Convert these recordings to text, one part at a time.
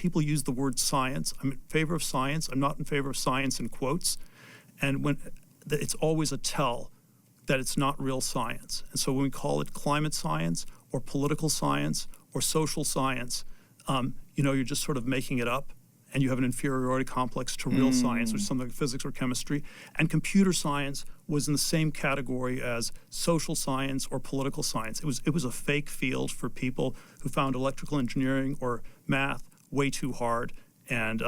people use the word science, I'm in favor of science. I'm not in favor of science in quotes. And when it's always a tell that it's not real science. And so when we call it climate science or political science or social science, you're just sort of making it up, and you have an inferiority complex to real science or something like physics or chemistry. And computer science was in the same category as social science or political science. It was a fake field for people who found electrical engineering or math way too hard and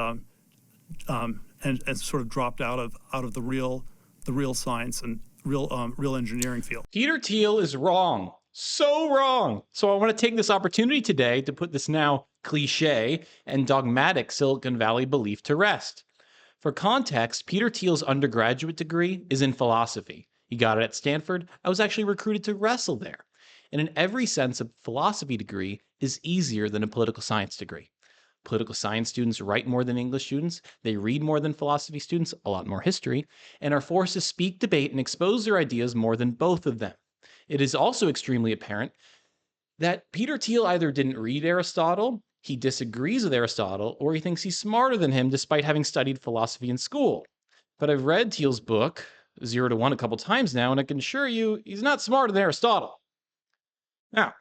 sort of dropped out of the real science and real engineering field. Peter Thiel is wrong. So wrong. So I want to take this opportunity today to put this now cliche and dogmatic Silicon Valley belief to rest. For context, Peter Thiel's undergraduate degree is in philosophy. He got it at Stanford. I was actually recruited to wrestle there. And in every sense, a philosophy degree is easier than a political science degree. Political science students write more than English students, they read more than philosophy students, a lot more history, and are forced to speak, debate, and expose their ideas more than both of them. It is also extremely apparent that Peter Thiel either didn't read Aristotle, he disagrees with Aristotle, or he thinks he's smarter than him despite having studied philosophy in school. But I've read Thiel's book, 0 to 1, a couple times now, and I can assure you he's not smarter than Aristotle. Now,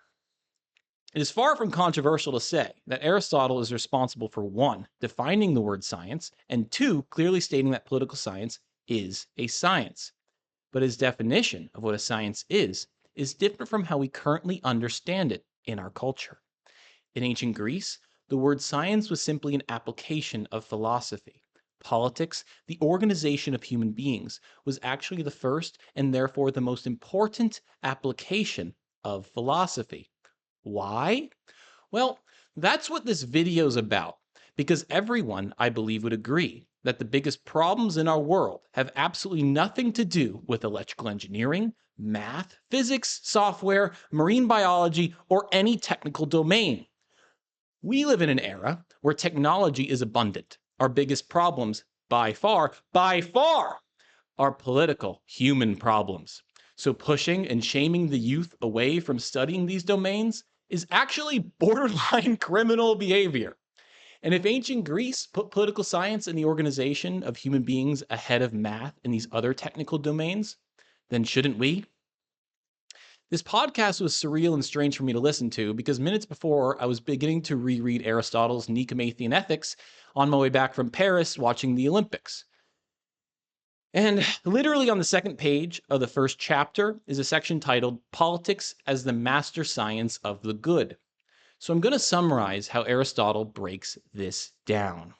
it is far from controversial to say that Aristotle is responsible for 1, defining the word science, and 2, clearly stating that political science is a science. But his definition of what a science is different from how we currently understand it in our culture. In ancient Greece, the word science was simply an application of philosophy. Politics, the organization of human beings, was actually the first and therefore the most important application of philosophy. Why? Well, that's what this video is about, because everyone, I believe, would agree that the biggest problems in our world have absolutely nothing to do with electrical engineering, math, physics, software, marine biology, or any technical domain. We live in an era where technology is abundant. Our biggest problems, by far, are political, human problems. So pushing and shaming the youth away from studying these domains is actually borderline criminal behavior. And if ancient Greece put political science and the organization of human beings ahead of math and these other technical domains, then shouldn't we? This podcast was surreal and strange for me to listen to because minutes before I was beginning to reread Aristotle's Nicomachean Ethics on my way back from Paris watching the Olympics. And literally on the second page of the first chapter is a section titled Politics as the Master Science of the Good. So I'm going to summarize how Aristotle breaks this down.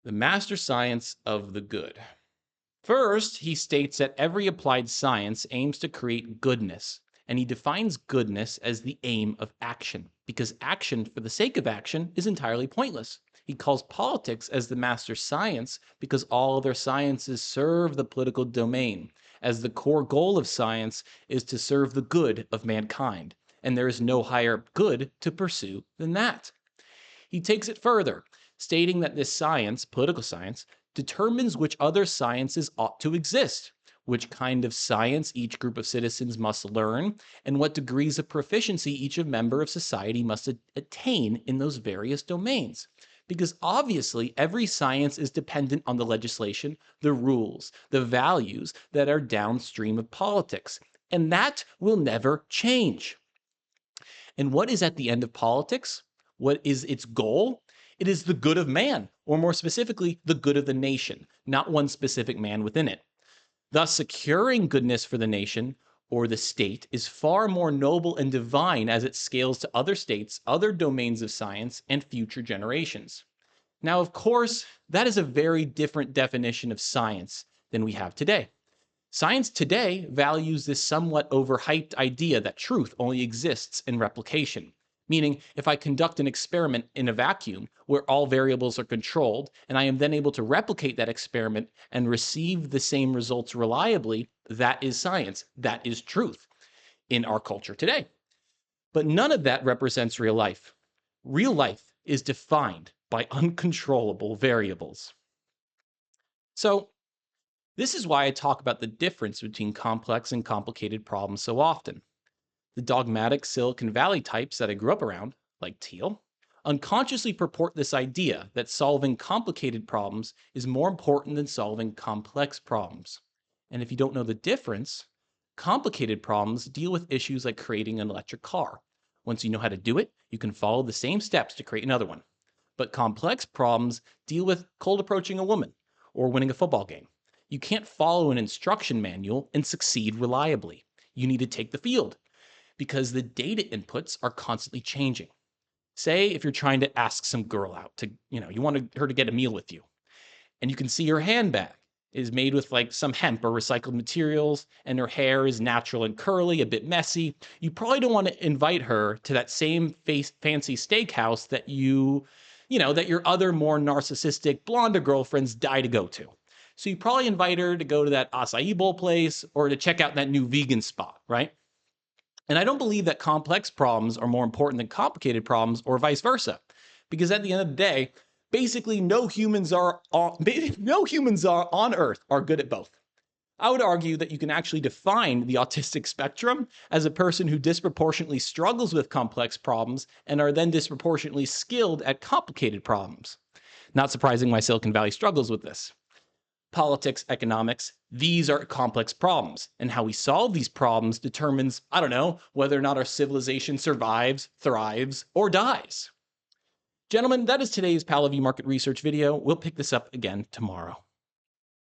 The master science of the good. First, he states that every applied science aims to create goodness, and he defines goodness as the aim of action, because action for the sake of action is entirely pointless. He calls politics as the master science because all other sciences serve the political domain, as the core goal of science is to serve the good of mankind, and there is no higher good to pursue than that. He takes it further, stating that this science, political science, determines which other sciences ought to exist, which kind of science each group of citizens must learn, and what degrees of proficiency each member of society must attain in those various domains. Because obviously every science is dependent on the legislation, the rules, the values that are downstream of politics, and that will never change. And what is at the end of politics? What is its goal? It is the good of man, or more specifically, the good of the nation, not one specific man within it. Thus, securing goodness for the nation, or the state, is far more noble and divine as it scales to other states, other domains of science, and future generations. Now, of course, that is a very different definition of science than we have today. Science today values this somewhat overhyped idea that truth only exists in replication. Meaning, if I conduct an experiment in a vacuum where all variables are controlled, and I am then able to replicate that experiment and receive the same results reliably, that is science. That is truth in our culture today. But none of that represents real life. Real life is defined by uncontrollable variables. So, this is why I talk about the difference between complex and complicated problems so often. The dogmatic Silicon Valley types that I grew up around, like Thiel, unconsciously purport this idea that solving complicated problems is more important than solving complex problems. And if you don't know the difference, complicated problems deal with issues like creating an electric car. Once you know how to do it, you can follow the same steps to create another one. But complex problems deal with cold approaching a woman or winning a football game. You can't follow an instruction manual and succeed reliably. You need to take the field because the data inputs are constantly changing. Say if you're trying to ask some girl out to, you want her to get a meal with you, and you can see her handbag is made with like some hemp or recycled materials, and her hair is natural and curly, a bit messy. You probably don't want to invite her to that same fancy steakhouse that that your other more narcissistic blonde girlfriends die to go to. So you probably invite her to go to that acai bowl place or to check out that new vegan spot, right? And I don't believe that complex problems are more important than complicated problems or vice versa. Because at the end of the day, basically no humans are on Earth are good at both. I would argue that you can actually define the autistic spectrum as a person who disproportionately struggles with complex problems and are then disproportionately skilled at complicated problems. Not surprising why Silicon Valley struggles with this. Politics, economics, these are complex problems. And how we solve these problems determines, whether or not our civilization survives, thrives, or dies. Gentlemen, that is today's Palavie market research video. We'll pick this up again tomorrow.